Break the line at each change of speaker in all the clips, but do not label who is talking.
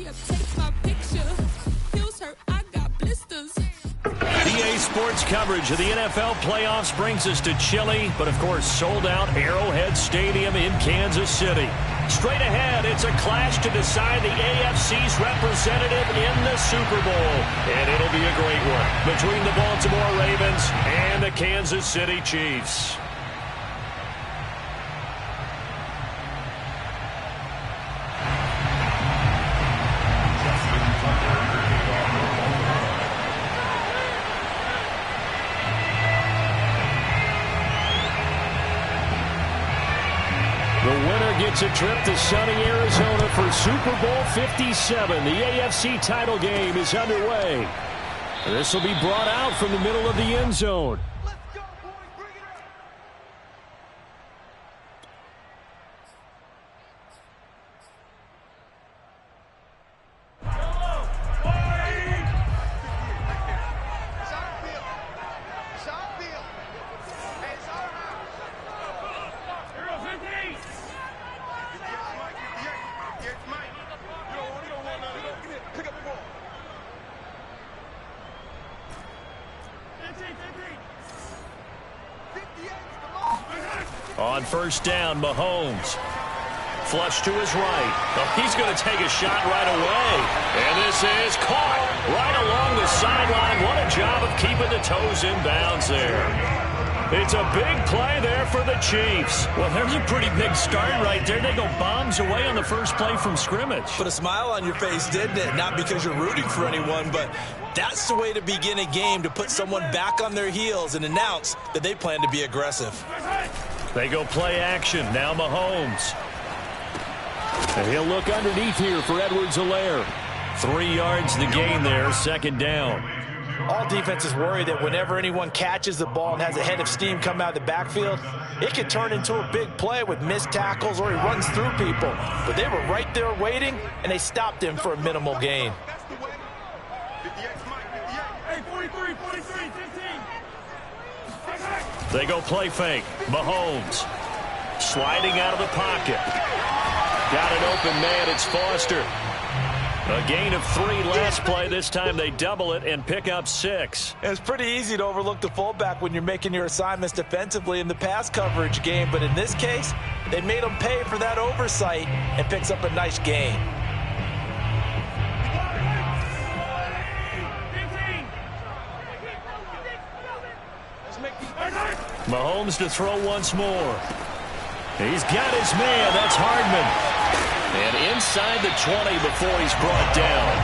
EA Sports coverage of the NFL playoffs brings us to chilly, but of course sold out Arrowhead Stadium in Kansas City. Straight ahead, it's a clash to decide the AFC's representative in the Super Bowl. And it'll be a great one between the Baltimore Ravens and the Kansas City Chiefs. Gets a trip to sunny Arizona for Super Bowl 57. The AFC title game is underway. This will be brought out from the middle of the end zone. On first down, Mahomes. Flush to his right. Oh, he's going to take a shot right away. And this is caught right along the sideline. What a job of keeping the toes in bounds there. It's a big play there for the Chiefs. Well, there's a pretty big start right there. They go bombs away on the first play from scrimmage.
Put a smile on your face, didn't it? Not because you're rooting for anyone, but that's the way to begin a game, to put someone back on their heels and announce that they plan to be aggressive.
They go play action. Now Mahomes. And he'll look underneath here for Edwards-Helaire. 3 yards the gain there, second down.
All defenses worry that whenever anyone catches the ball and has a head of steam come out of the backfield, it could turn into a big play with missed tackles or he runs through people. But they were right there waiting, and they stopped him for a minimal gain.
They go play fake. Mahomes sliding out of the pocket. Got an open man. It's Foster. A gain of 3 last play. This time they double it and pick up 6.
It's pretty easy to overlook the fullback when you're making your assignments defensively in the pass coverage game. But in this case, they made him pay for that oversight and picks up a nice gain.
Mahomes to throw once more. He's got his man. That's Hardman. And inside the 20 before he's brought down.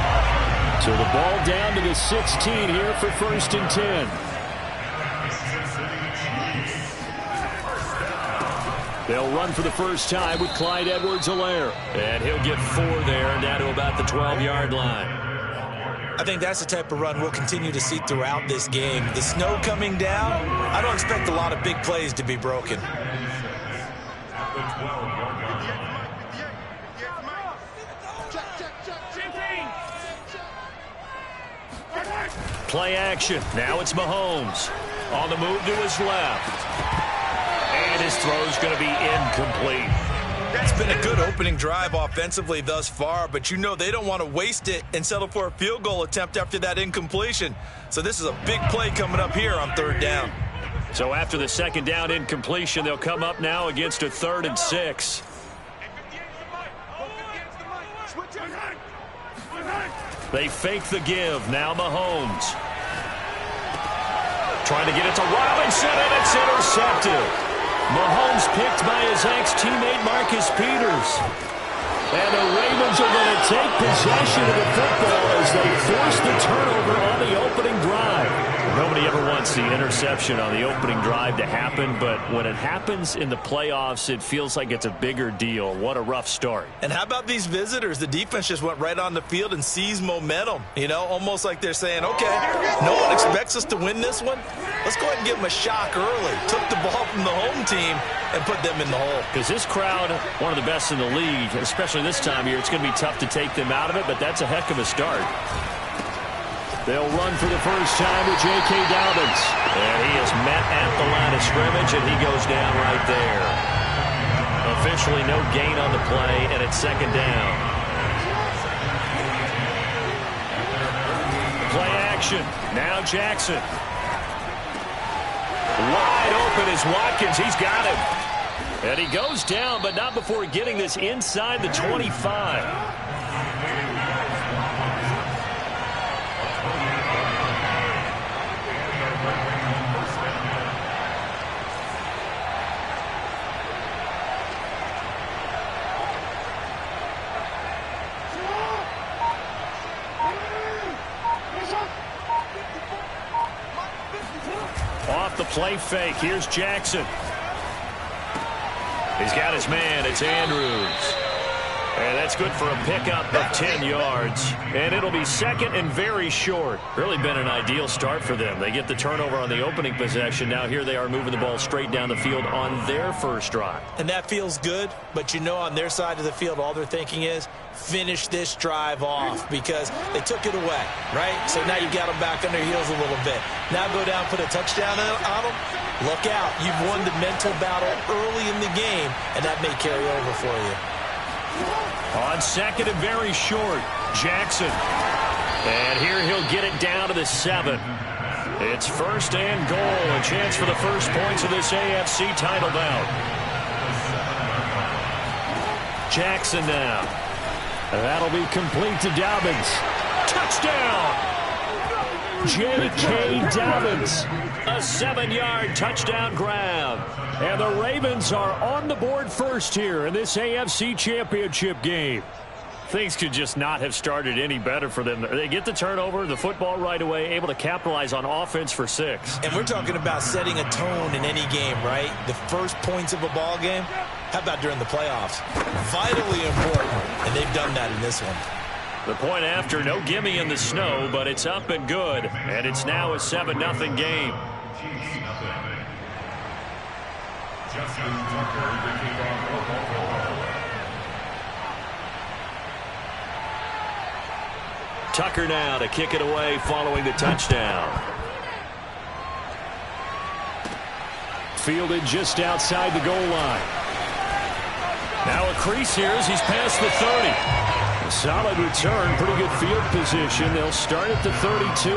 So the ball down to the 16 here for 1st and 10. They'll run for the first time with Clyde Edwards-Helaire. And he'll get 4 there, down to about the 12-yard line.
I think that's the type of run we'll continue to see throughout this game. The snow coming down, I don't expect a lot of big plays to be broken.
Play action. Now it's Mahomes. On the move to his left. And his throw's going to be incomplete.
It's been a good opening drive offensively thus far, but you know they don't want to waste it and settle for a field goal attempt after that incompletion. So this is a big play coming up here on 3rd down.
So after the 2nd down incompletion, they'll come up now against a 3rd and 6. They fake the give. Now Mahomes. Trying to get it to Robinson, and it's intercepted. Mahomes picked by his ex-teammate Marcus Peters. And the Ravens are going to take possession of the football as they force the turnover on the opening drive. Nobody ever wants the interception on the opening drive to happen, but when it happens in the playoffs, it feels like it's a bigger deal. What a rough start.
And how about these visitors? The defense just went right on the field and seized momentum. You know, almost like they're saying, okay, no one expects us to win this one. Let's go ahead and give them a shock early. Took the ball from the home team and put them in the hole.
Because this crowd, one of the best in the league, especially this time of year, it's going to be tough to take them out of it, but that's a heck of a start. They'll run for the first time with J.K. Dobbins. And he is met at the line of scrimmage, and he goes down right there. Officially no gain on the play, and it's 2nd down. action. Now Jackson. Wide open is Watkins. He's got him. And he goes down, but not before getting this inside the 25. Off the play fake. Here's Jackson. He's got his man. It's Andrews. And that's good for a pickup of 10 yards. And it'll be second and very short. Really been an ideal start for them. They get the turnover on the opening possession. Now here they are moving the ball straight down the field on their first drive.
And that feels good, but you know on their side of the field all they're thinking is finish this drive off because they took it away, right? So now you've got them back on their heels a little bit. Now go down, put a touchdown on them. Look out. You've won the mental battle early in the game, and that may carry over for you.
On second and very short, Jackson. And here he'll get it down to the 7. It's first and goal. A chance for the first points of this AFC title bout. Jackson now. That'll be complete to Dobbins. Touchdown! J.K. Dobbins. A 7-yard touchdown grab. And the Ravens are on the board first here in this AFC Championship game. Things could just not have started any better for them. They get the turnover, the football right away, able to capitalize on offense for 6.
And we're talking about setting a tone in any game, right? The first points of a ball game. How about during the playoffs? Vitally important, and they've done that in this one.
The point after, no gimme in the snow, but it's up and good. And it's now a 7-0 game. Tucker now to kick it away following the touchdown. Fielded just outside the goal line. Now a crease here as he's past the 30. A solid return, pretty good field position. They'll start at the 32.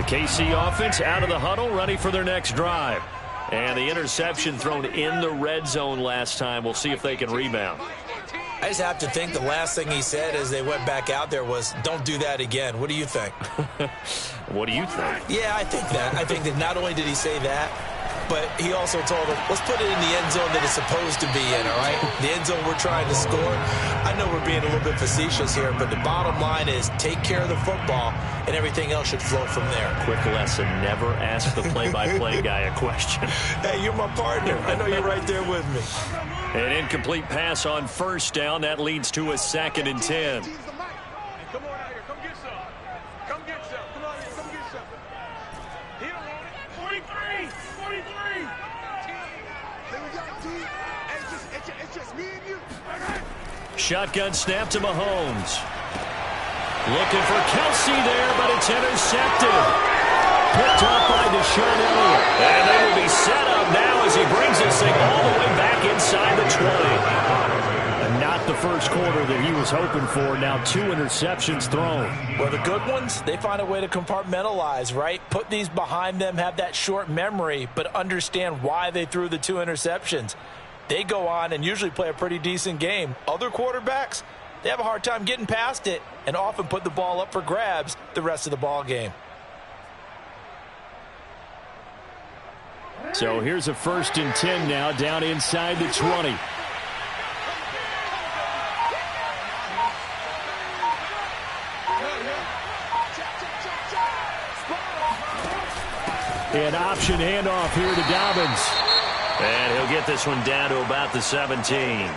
KC offense out of the huddle, ready for their next drive. And the interception thrown in the red zone last time. We'll see if they can rebound.
I just have to think the last thing he said as they went back out there was, don't do that again. What do you think?
What do you think?
Yeah, I think that. I think that not only did he say that, but he also told him, let's put it in the end zone that it's supposed to be in, all right? The end zone we're trying to score. I know we're being a little bit facetious here, but the bottom line is take care of the football, and everything else should flow from there.
Quick lesson, never ask the play-by-play guy a question.
Hey, you're my partner. I know you're right there with me.
An incomplete pass on first down. That leads to a 2nd and 10.
Come on out here. Come get some. Come get some. Come on here. Come get some. He don't want it. 43. 43. Here we go, T. It's just me and you.
Shotgun snap to Mahomes. Looking for Kelsey there, but it's intercepted. Picked up by Deshaun Elliott. And they will be set up now as he brings this thing all the way back inside the 20. And not the first quarter that he was hoping for. Now 2 interceptions thrown.
Well, the good ones, they find a way to compartmentalize, right? Put these behind them, have that short memory, but understand why they threw the 2 interceptions. They go on and usually play a pretty decent game. Other quarterbacks, they have a hard time getting past it and often put the ball up for grabs the rest of the ball game.
So here's a 1st and 10 now down inside the 20. An option handoff here to Dobbins. And he'll get this one down to about the 17.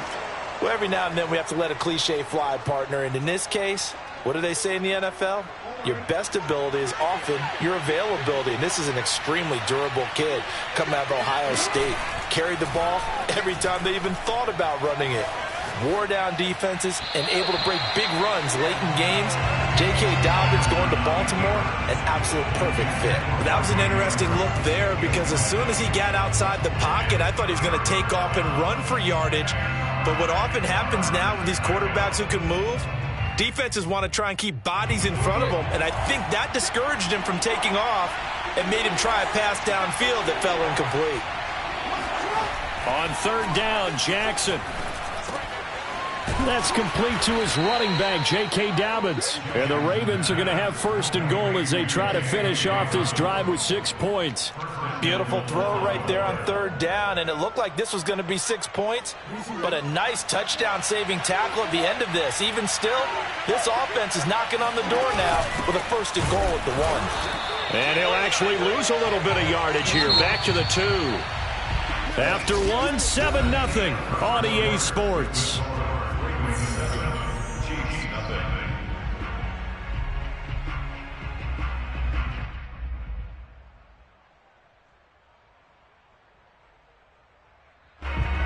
Well, every now and then we have to let a cliche fly, partner. And in this case, what do they say in the NFL? Your best ability is often your availability. And this is an extremely durable kid coming out of Ohio State. Carried the ball every time they even thought about running it. wore down defenses, and able to break big runs late in games. J.K. Dobbins going to Baltimore, an absolute perfect fit.
That was an interesting look there because as soon as he got outside the pocket, I thought he was going to take off and run for yardage. But what often happens now with these quarterbacks who can move, defenses want to try and keep bodies in front of them, and I think that discouraged him from taking off and made him try a pass downfield that fell incomplete.
On third down, Jackson. That's complete to his running back, J.K. Dobbins. And the Ravens are going to have first and goal as they try to finish off this drive with 6 points.
Beautiful throw right there on third down, and it looked like this was going to be 6 points, but a nice touchdown-saving tackle at the end of this. Even still, this offense is knocking on the door now with a first and goal at the 1.
And he'll actually lose a little bit of yardage here. Back to the 2. After 1, 7-0 on EA Sports.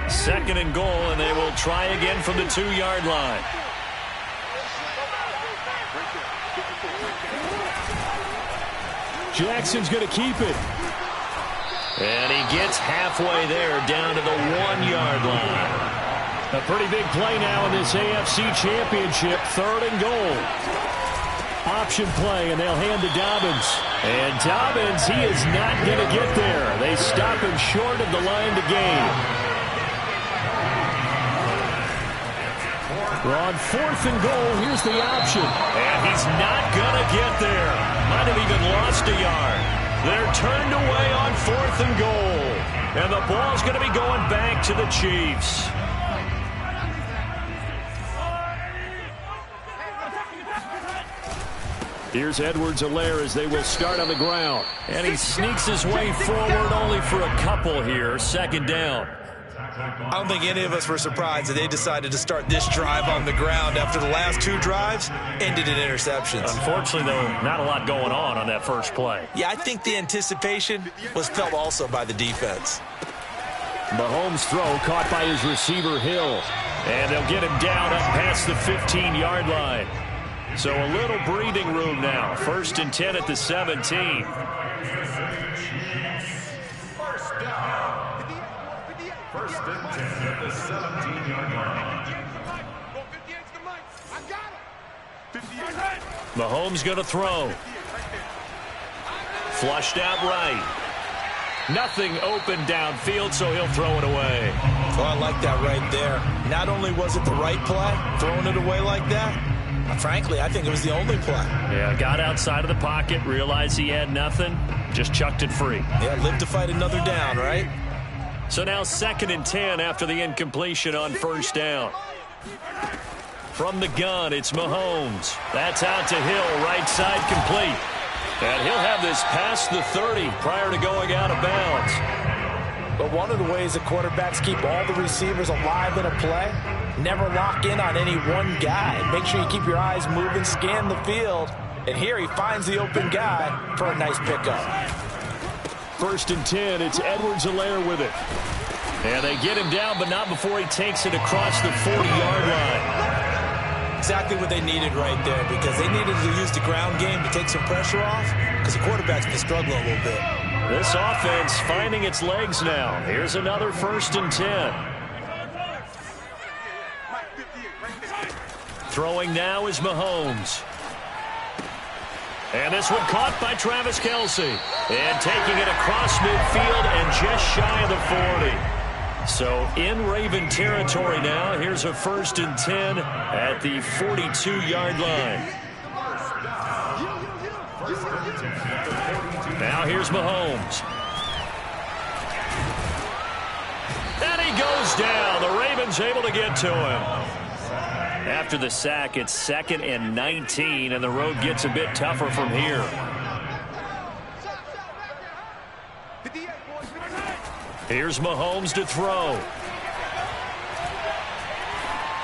Second and goal, and they will try again from the 2-yard line. Jackson's going to keep it. And he gets halfway there, down to the 1-yard line. A pretty big play now in this AFC Championship. Third and goal. Option play, and they'll hand to Dobbins. And Dobbins, he is not going to get there. They stop him short of the line to gain. We're on fourth and goal. Here's the option. And he's not going to get there. Might have even lost a yard. They're turned away on fourth and goal. And the ball's going to be going back to the Chiefs. Here's Edwards-Helaire as they will start on the ground. And he sneaks his way forward only for a couple here. Second down.
I don't think any of us were surprised that they decided to start this drive on the ground after the last 2 drives ended in interceptions.
Unfortunately, though, not a lot going on that first play.
Yeah, I think the anticipation was felt also by the defense.
Mahomes' throw caught by his receiver, Hill. And they'll get him down up past the 15-yard line. So a little breathing room now. First and 10 at the 17.
First and 10 at the 17-yard line.
Mahomes going to throw. Flushed out right. Nothing open downfield, so he'll throw it away.
Oh, I like that right there. Not only was it the right play, throwing it away like that, frankly, I think it was the only play.
Yeah, got outside of the pocket, realized he had nothing, just chucked it free.
Yeah, lived to fight another down, right?
So now second and 10 after the incompletion on first down. From the gun, it's Mahomes. That's out to Hill, right side complete. And he'll have this past the 30 prior to going out of bounds.
But one of the ways that quarterbacks keep all the receivers alive in a play, never lock in on any one guy. Make sure you keep your eyes moving, scan the field. And here he finds the open guy for a nice pickup.
First and 10, it's Edwards-Helaire with it. And they get him down, but not before he takes it across the 40-yard line.
Exactly what they needed right there, because they needed to use the ground game to take some pressure off, because the quarterback's been struggling a little bit.
This offense finding its legs now. Here's another first and 10. Throwing now is Mahomes. And this one caught by Travis Kelce. And taking it across midfield and just shy of the 40. So in Raven territory now. Here's a first and 10 at the 42-yard line. Now here's Mahomes. And he goes down. The Ravens able to get to him. After the sack, it's second and 19, and the road gets a bit tougher from here. Here's Mahomes to throw.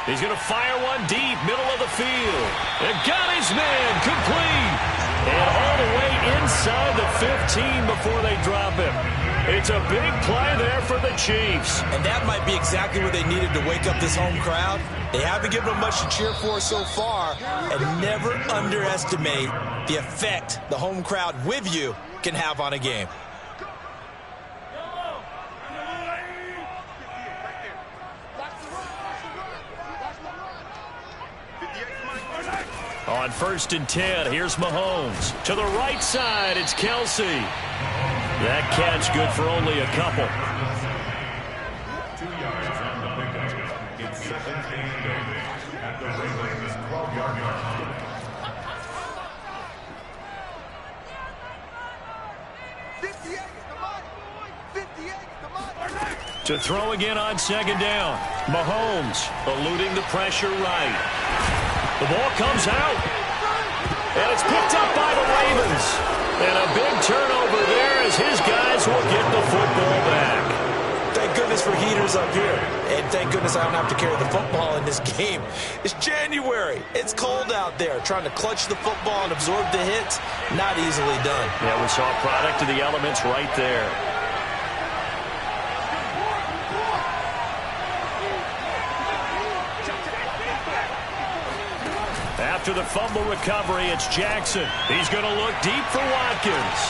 He's going to fire one deep, middle of the field. And got his man complete. And all the way inside the 15 before they drop him. It's a big play there for the Chiefs.
And that might be exactly what they needed to wake up this home crowd. They haven't given them much to cheer for so far. And never underestimate the effect the home crowd with you can have on a game.
On 1st and 10, here's Mahomes. To the right side, it's Kelsey. That catch good for only a couple.
2 yards on the pickup. It's 2nd and 8 at the Ravens' 12-yard line.
To throw again on 2nd down. Mahomes eluding the pressure right. The ball comes out. And it's picked up by the Ravens. And a big turnover there as his guys will get the football back.
Thank goodness for heaters up here. And thank goodness I don't have to carry the football in this game. It's January. It's cold out there. Trying to clutch the football and absorb the hits, not easily done.
Yeah, we saw a product of the elements right there. After the fumble recovery, it's Jackson. He's going to look deep for Watkins.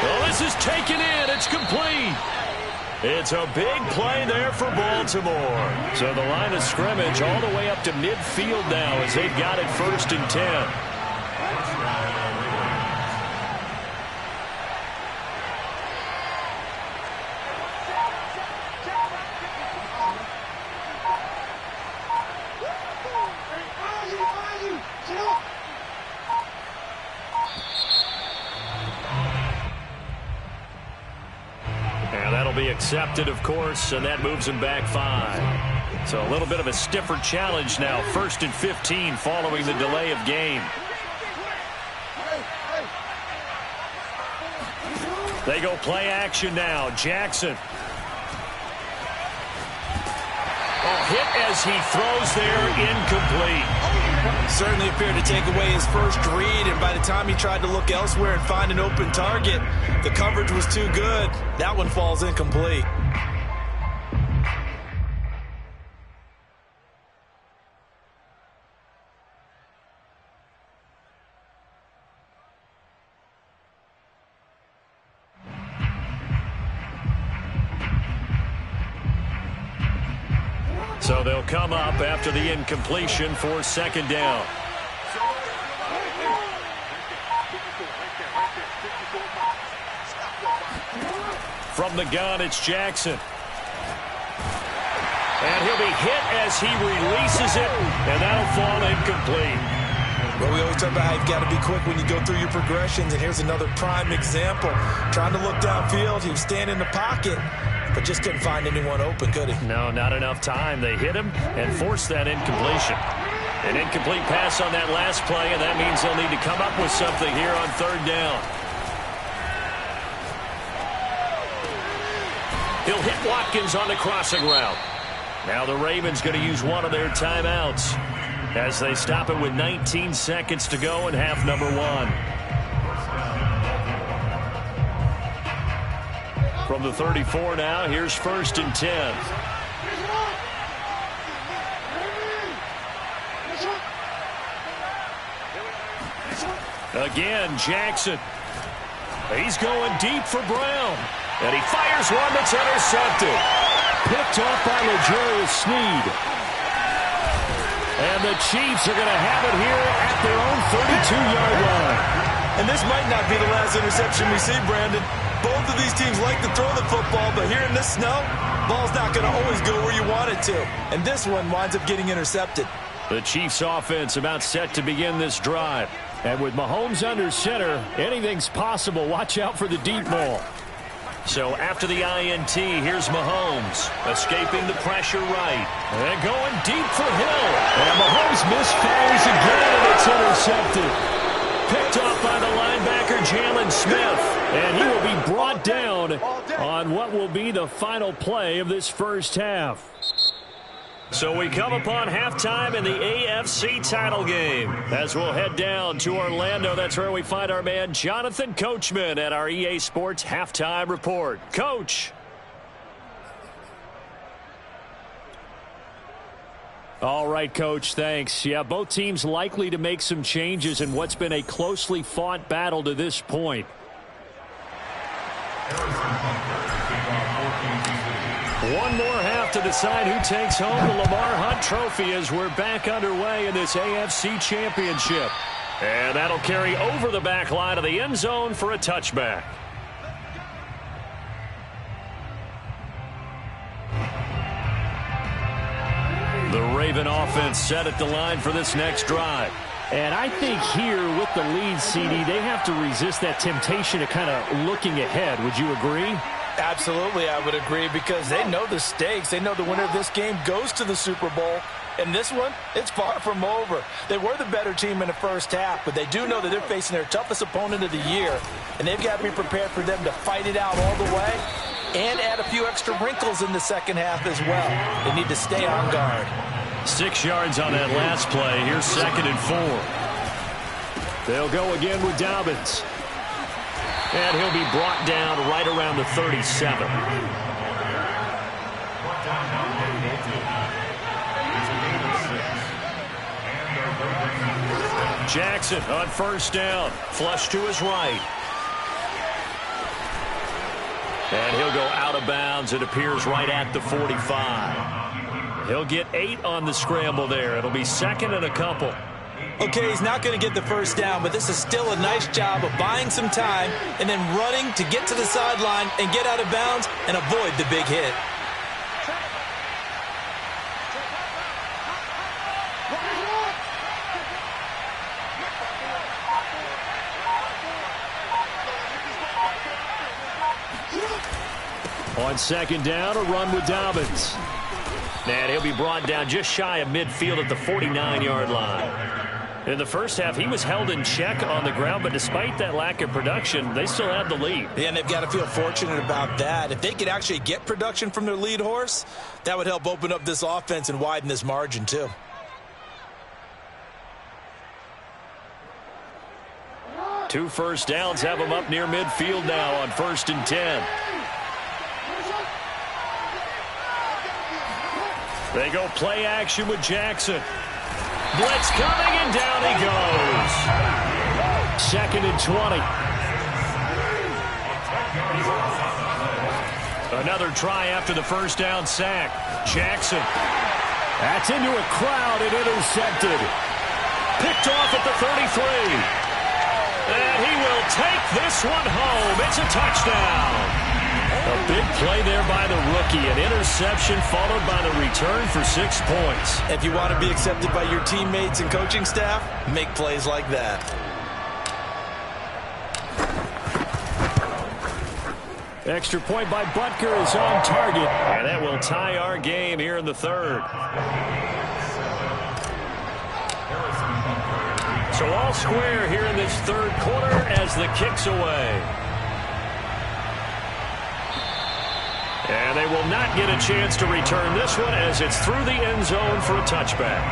Well, this is taken in. It's complete. It's a big play there for Baltimore. So the line of scrimmage all the way up to midfield now as they've got it 1st and 10. Accepted, of course, and that moves him back 5. So a little bit of a stiffer challenge now. 1st and 15 following the delay of game. They go play action now. Jackson. Hit as he throws there, incomplete.
Certainly appeared to take away his first read, and by the time he tried to look elsewhere and find an open target, the coverage was too good. That one falls incomplete.
So they'll come up after the incompletion for 2nd down. From the gun, it's Jackson. And he'll be hit as he releases it, and that'll fall incomplete.
Well, we always talk about how you've got to be quick when you go through your progressions, and here's another prime example. Trying to look downfield, he was standing in the pocket, but just couldn't find anyone open, could he?
No, not enough time. They hit him and forced that incompletion. An incomplete pass on that last play, and that means they'll need to come up with something here on 3rd down. He'll hit Watkins on the crossing route. Now the Ravens going to use one of their timeouts as they stop it with 19 seconds to go in half number 1. From the 34 now, here's 1st and 10. Again, Jackson. He's going deep for Brown. And he fires one that's intercepted. Picked off by L'Jarius Sneed. And the Chiefs are going to have it here at their own 32-yard line.
And this might not be the last interception we see, Brandon. Both of these teams like to throw the football, but here in this snow, ball's not going to always go where you want it to. And this one winds up getting intercepted.
The Chiefs offense about set to begin this drive. And with Mahomes under center, anything's possible. Watch out for the deep ball. So after the INT, here's Mahomes escaping the pressure right. And going deep for Hill. And Mahomes misfires again, and it's intercepted. Picked off by the linebacker, Jalen Smith. And he will be brought down on what will be the final play of this first half. So we come upon halftime in the AFC title game. As we'll head down to Orlando, that's where we find our man Jonathan Coachman at our EA Sports Halftime Report. Coach. All right, Coach, thanks. Yeah, both teams likely to make some changes in what's been a closely fought battle to this point. One more half to decide who takes home the Lamar Hunt Trophy as we're back underway in this AFC Championship. And that'll carry over the back line of the end zone for a touchback. The Raven offense set at the line for this next drive. And I think here with the lead, CD, they have to resist that temptation of kind of looking ahead. Would you agree?
Absolutely, I would agree, because they know the stakes. They know the winner of this game goes to the Super Bowl. And this one, it's far from over. They were the better team in the first half, but they do know that they're facing their toughest opponent of the year, and they've got to be prepared for them to fight it out all the way and add a few extra wrinkles in the second half as well. They need to stay on guard.
6 yards on that last play. Here's 2nd and 4. They'll go again with Dobbins. And he'll be brought down right around the 37. Jackson on first down. Flush to his right. And he'll go out of bounds. It appears right at the 45. He'll get 8 on the scramble there. It'll be 2nd and a couple.
Okay, he's not going to get the first down, but this is still a nice job of buying some time and then running to get to the sideline and get out of bounds and avoid the big hit.
On 2nd down, a run with Dobbins. And he'll be brought down just shy of midfield at the 49-yard line. In the first half, he was held in check on the ground, but despite that lack of production, they still have the lead.
Yeah, and they've got to feel fortunate about that. If they could actually get production from their lead horse, that would help open up this offense and widen this margin too.
Two first downs have them up near midfield now on 1st and 10. They go play action with Jackson. Blitz coming, and down he goes. 2nd and 20. Another try after the first down sack. Jackson. That's into a crowd and intercepted. Picked off at the 33. And he will take this one home. It's a touchdown. A big play there by the rookie. An interception followed by the return for 6 points.
If you want to be accepted by your teammates and coaching staff, make plays like that.
Extra point by Butker is on target. And that will tie our game here in the 3rd. So all square here in this 3rd quarter as the kick's away. And they will not get a chance to return this one as it's through the end zone for a touchback.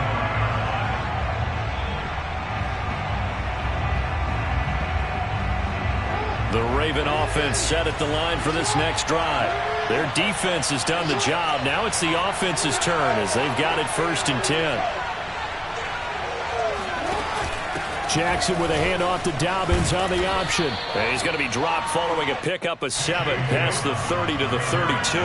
The Raven offense set at the line for this next drive. Their defense has done the job. Now it's the offense's turn as they've got it 1st and 10. Jackson with a handoff to Dobbins on the option. And he's going to be dropped following a pickup of 7 past the 30 to the 32.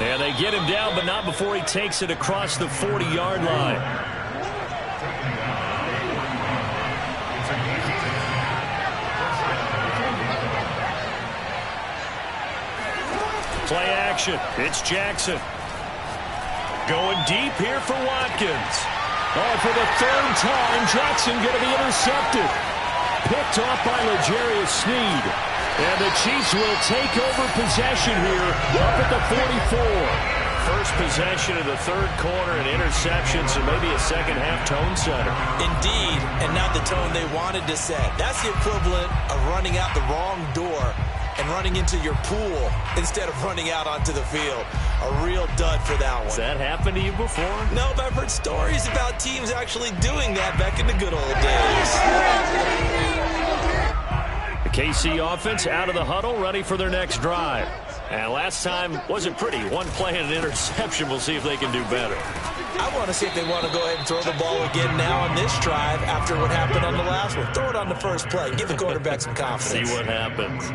And they get him down, but not before he takes it across the 40-yard line. Play action. It's Jackson. Going deep here for Watkins. Oh, for the 3rd time, Jackson going to be intercepted. Picked off by L'Jarius Sneed. And the Chiefs will take over possession here up at the 44. first possession of the third quarter, an interception, so maybe a second-half tone setter.
Indeed, and not the tone they wanted to set. That's the equivalent of running out the wrong door and running into your pool instead of running out onto the field. A real dud for that one.
Has that happened to you before?
No, but I've heard stories about teams actually doing that back in the good old days.
The KC offense out of the huddle, ready for their next drive. And last time wasn't pretty. One play and an interception. We'll see if they can do better.
I want to see if they want to go ahead and throw the ball again now on this drive after what happened on the last one. Throw it on the first play. Give the quarterback some confidence.
See what happens.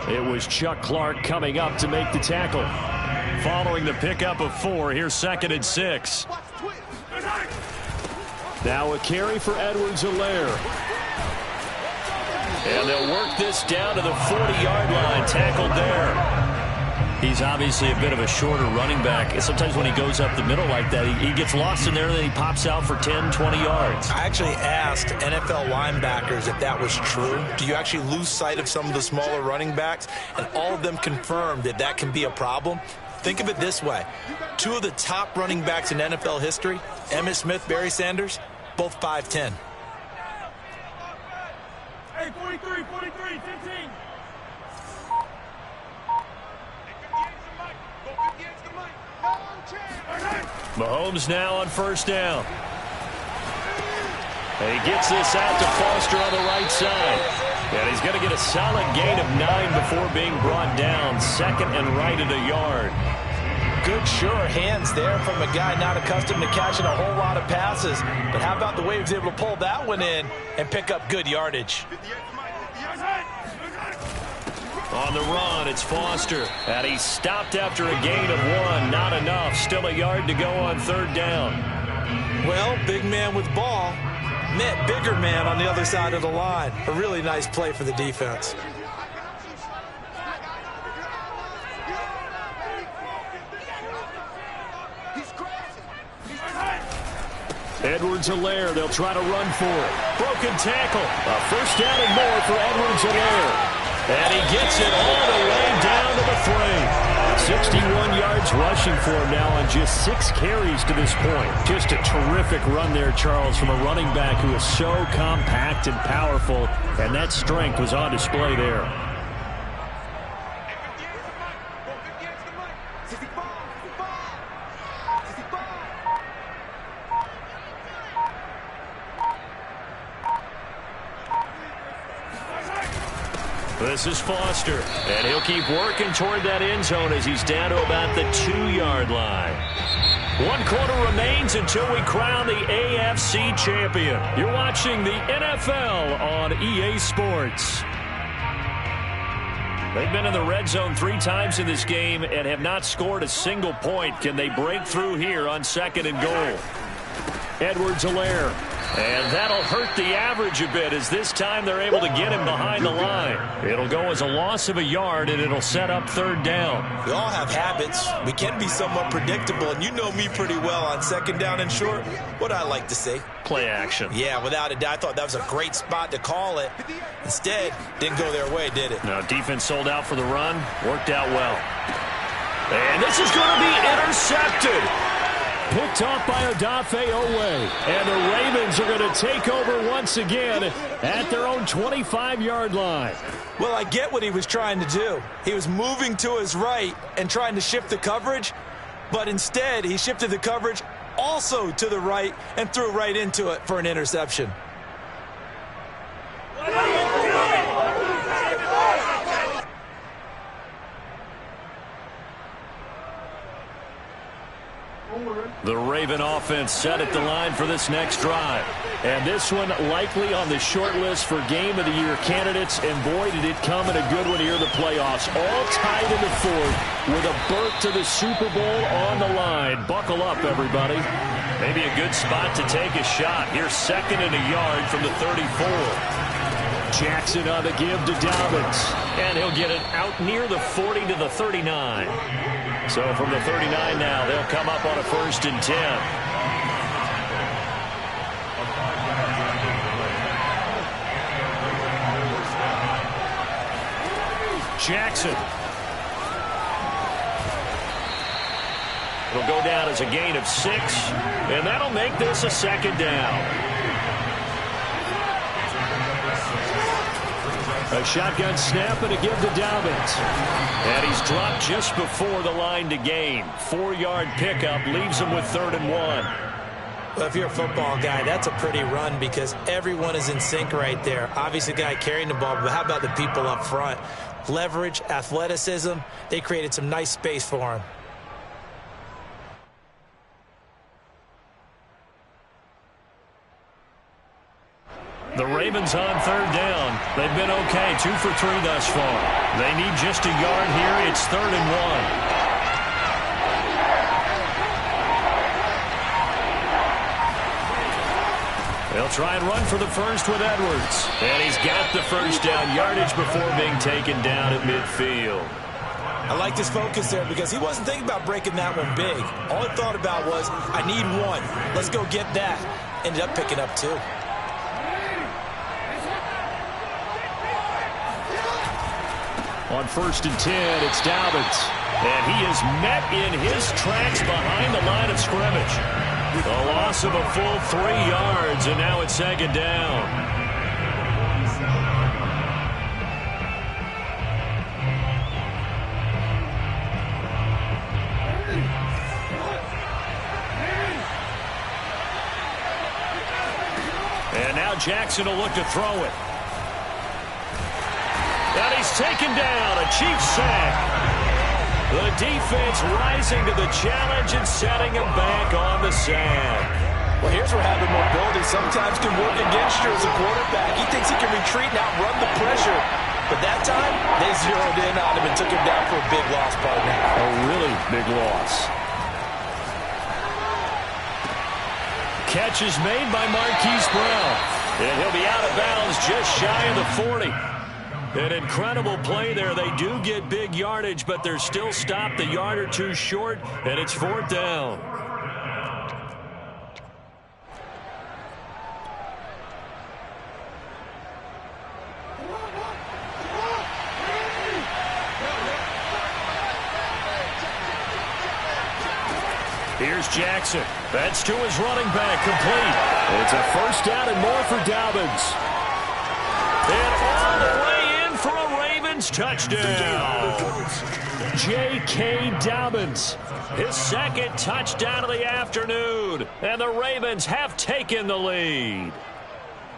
It was Chuck Clark coming up to make the tackle. Following the pickup of 4, here's 2nd and 6. Now a carry for Edwards-Helaire. And they'll work this down to the 40-yard line. Tackled there. He's obviously a bit of a shorter running back. Sometimes when he goes up the middle like that, he gets lost in there and then he pops out for 10, 20 yards.
I actually asked NFL linebackers if that was true. Do you actually lose sight of some of the smaller running backs? And all of them confirmed that that can be a problem. Think of it this way. 2 of the top running backs in NFL history, Emmitt Smith, Barry Sanders, both 5'10".
Hey, 43, 15.
Mahomes now on first down. And he gets this out to Foster on the right side. And he's going to get a solid gain of 9 before being brought down. 2nd and right at a yard.
Good, sure hands there from a guy not accustomed to catching a whole lot of passes. But how about the way he was able to pull that one in and pick up good yardage?
On the run, it's Foster. And he's stopped after a gain of 1. Not enough. Still a yard to go on 3rd down.
Well, big man with ball met bigger man on the other side of the line. A really nice play for the defense.
Edwards-Helaire, they'll try to run for it. Broken tackle. A first down and more for Edwards-Helaire. And he gets it all the way down to the 3. 61 yards rushing for him now on just 6 carries to this point. Just a terrific run there, Charles, from a running back who is so compact and powerful, and that strength was on display there. This is Foster, and he'll keep working toward that end zone as he's down to about the 2-yard line. 1 quarter remains until we crown the AFC champion. You're watching the NFL on EA Sports. They've been in the red zone 3 times in this game and have not scored a single point. Can they break through here on 2nd and goal? Edwards-Helaire. And that'll hurt the average a bit as this time they're able to get him behind the line. It'll go as a loss of a yard, and it'll set up 3rd down.
We all have habits. We can be somewhat predictable, and you know me pretty well on 2nd down and short. What I like to say?
Play action.
Yeah, without a doubt. I thought that was a great spot to call it. Instead, didn't go their way, did it?
No, defense sold out for the run. Worked out well. And this is going to be intercepted. Picked off by Odafe Oweh. And the Ravens are going to take over once again at their own 25-yard line.
Well, I get what he was trying to do. He was moving to his right and trying to shift the coverage, but instead he shifted the coverage also to the right and threw right into it for an interception.
The Raven offense set at the line for this next drive. And this one likely on the short list for Game of the Year candidates. And boy, did it come in a good one here in the playoffs. All tied in the 4th with a berth to the Super Bowl on the line. Buckle up, everybody. Maybe a good spot to take a shot. Here's 2nd and a yard from the 34. Jackson on the give to Dobbins. And he'll get it out near the 40 to the 39. So from the 39 now, they'll come up on a 1st and 10. Jackson. It'll go down as a gain of 6, and that'll make this a second down. A shotgun snap and a give to Dobbins. And he's dropped just before the line to gain. 4-yard pickup leaves him with 3rd and 1.
Well, if you're a football guy, that's a pretty run because everyone is in sync right there. Obviously, the guy carrying the ball, but how about the people up front? Leverage, athleticism, they created some nice space for him.
The Ravens on 3rd down. They've been okay, 2 for 3 thus far. They need just a yard here. It's 3rd and 1. They'll try and run for the first with Edwards. And he's got the first down yardage before being taken down at midfield.
I like his focus there because he wasn't thinking about breaking that one big. All he thought about was, I need 1. Let's go get that. Ended up picking up 2.
On 1st and 10, it's Dobbins. And he is met in his tracks behind the line of scrimmage. A loss of a full 3 yards, and now it's 2nd down. And now Jackson will look to throw it. And he's taken down, a Chiefs sack. The defense rising to the challenge and setting him back on the sack.
Well, here's where having mobility sometimes can work against you as a quarterback. He thinks he can retreat and outrun the pressure. But that time, they zeroed in on him and took him down for a big loss, partner.
A really big loss. Catch is made by Marquise Brown. And he'll be out of bounds just shy of the 40. An incredible play there. They do get big yardage, but they're still stopped a yard or 2 short, and it's 4th down. Here's Jackson. That's to his running back, complete. It's a first down and more for Dobbins. And all the way in for a Ravens touchdown. J.K. Dobbins, his 2nd touchdown of the afternoon. And the Ravens have taken the lead.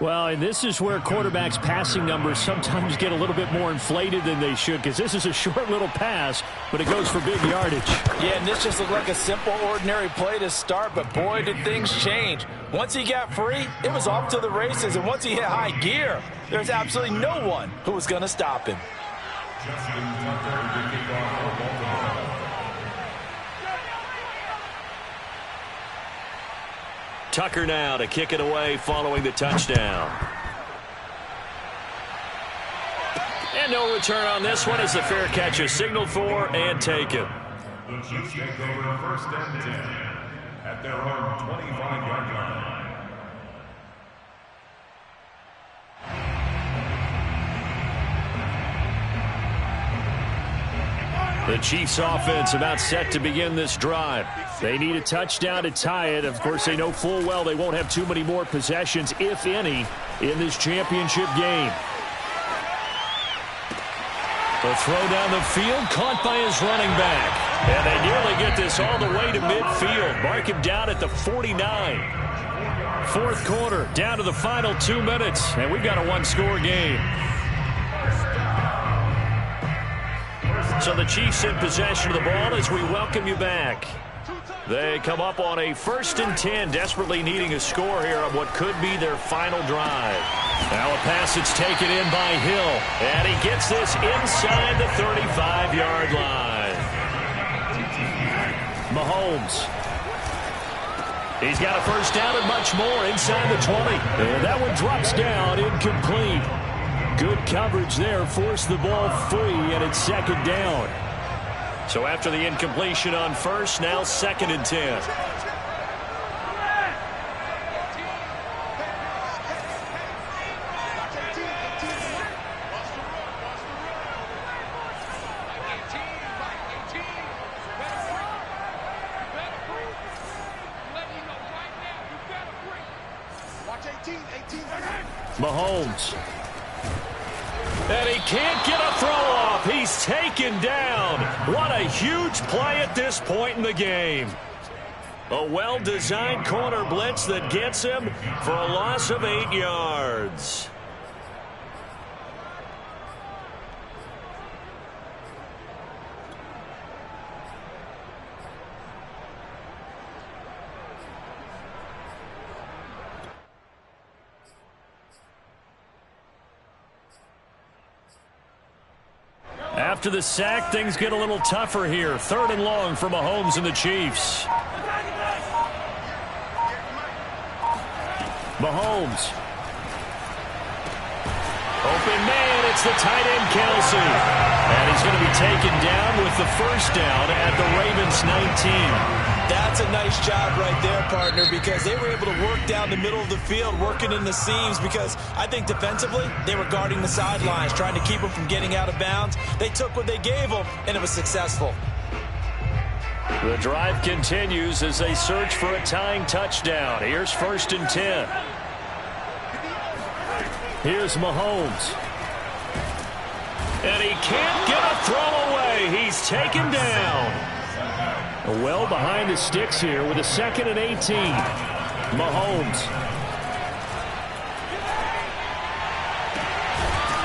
Well, and this is where quarterbacks' passing numbers sometimes get a little bit more inflated than they should, because this is a short little pass, but it goes for big yardage.
Yeah, and this just looked like a simple, ordinary play to start, but boy, did things change. Once he got free, it was off to the races, and once he hit high gear, there's absolutely no one who was going to stop him.
Tucker now to kick it away following the touchdown. And no return on this one as the fair catch is signaled for and taken.
The Chiefs take over 1st and 10 at their own 25-yard line.
The Chiefs offense about set to begin this drive. They need a touchdown to tie it. Of course, they know full well they won't have too many more possessions, if any, in this championship game. The throw down the field, caught by his running back. And they nearly get this all the way to midfield. Mark him down at the 49. 4th quarter, down to the final 2 minutes, and we've got a 1-score game. So the Chiefs in possession of the ball as we welcome you back. They come up on a 1st and 10, desperately needing a score here on what could be their final drive. Now a pass that's taken in by Hill, and he gets this inside the 35-yard line. Mahomes. He's got a first down and much more inside the 20. And that one drops down, incomplete. Good coverage there, forced the ball free, and it's 2nd down. So after the incompletion on 1st, now 2nd and 10. Mahomes. And he can't get a throw off. He's taken down. What a huge play at this point in the game. A well-designed corner blitz that gets him for a loss of 8 yards. After the sack, things get a little tougher here. 3rd and long for Mahomes and the Chiefs. Mahomes. Open man, it's the tight end Kelsey. And he's going to be taken down with the first down at the Ravens 19.
That's a nice job right there, partner, because they were able to work down the middle of the field, working in the seams, because I think defensively they were guarding the sidelines, trying to keep them from getting out of bounds. They took what they gave them, and it was successful.
The drive continues as they search for a tying touchdown. Here's 1st and 10. Here's Mahomes. And he can't get a throw away. He's taken down. Well behind the sticks here with a 2nd and 18. Mahomes.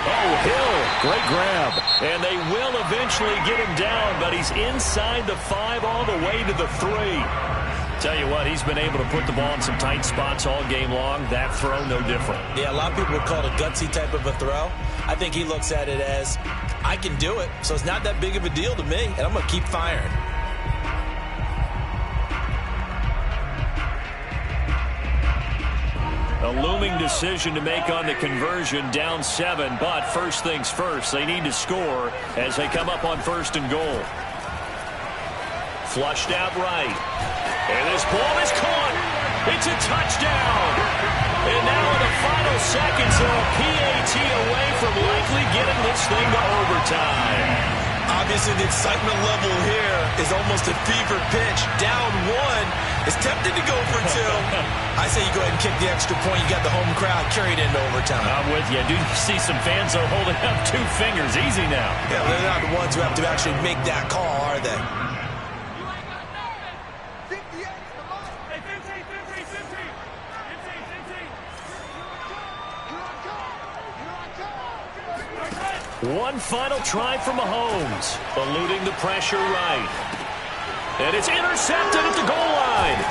Oh, Hill. Great grab. And they will eventually get him down, but he's inside the 5 all the way to the 3. Tell you what, he's been able to put the ball in some tight spots all game long. That throw, no different.
Yeah, a lot of people would call it a gutsy type of a throw. I think he looks at it as, I can do it, so it's not that big of a deal to me, and I'm going to keep firing.
A looming decision to make on the conversion, down 7, but first things first, they need to score as they come up on 1st and goal. Flushed out right. And this ball is caught. It's a touchdown. And now in the final seconds, they're a PAT away from likely getting this thing to overtime.
Obviously, the excitement level here is almost a fever pitch. Down 1, is tempted to go for 2. I say you go ahead and kick the extra point. You got the home crowd carried into overtime.
I'm with you. Do you see some fans are holding up 2 fingers? Easy now.
Yeah, they're not the ones who have to actually make that call, are they?
One final try for Mahomes, eluding the pressure right. And it's intercepted at the goal line.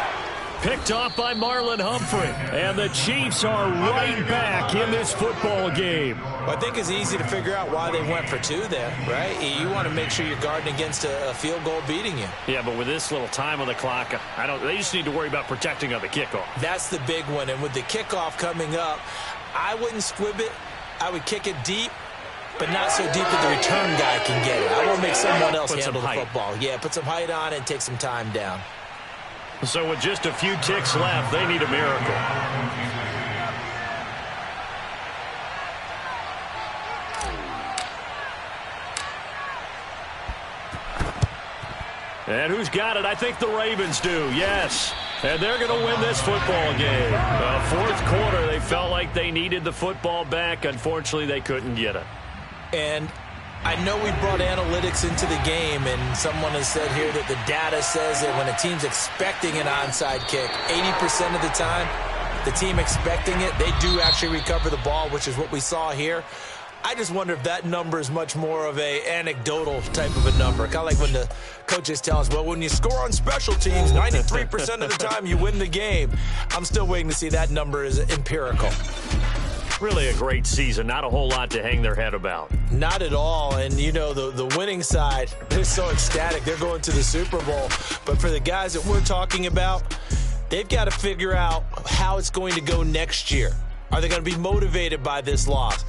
Picked off by Marlon Humphrey. And the Chiefs are right back in this football game.
Well, I think it's easy to figure out why they went for 2 there, right? You want to make sure you're guarding against a field goal beating you.
Yeah, but with this little time on the clock, they just need to worry about protecting on the kickoff.
That's the big one. And with the kickoff coming up, I wouldn't squib it. I would kick it deep, but not so deep that the return guy can get it. I want to make someone else handle the football. Yeah, put some height on it and take some time down.
So with just a few ticks left, they need a miracle. And who's got it? I think the Ravens do, yes. And they're going to win this football game. 4th quarter, they felt like they needed the football back. Unfortunately, they couldn't get it.
And I know we brought analytics into the game, and someone has said here that the data says that when a team's expecting an onside kick, 80% of the time, the team expecting it, they do actually recover the ball, which is what we saw here. I just wonder if that number is much more of a anecdotal type of a number. Kind of like when the coaches tell us, well, when you score on special teams, 93% of the time you win the game. I'm still waiting to see that number is empirical.
Really a great season. Not a whole lot to hang their head about.
Not at all. And, you know, the winning side, they're so ecstatic. They're going to the Super Bowl. But for the guys that we're talking about, they've got to figure out how it's going to go next year. Are they going to be motivated by this loss?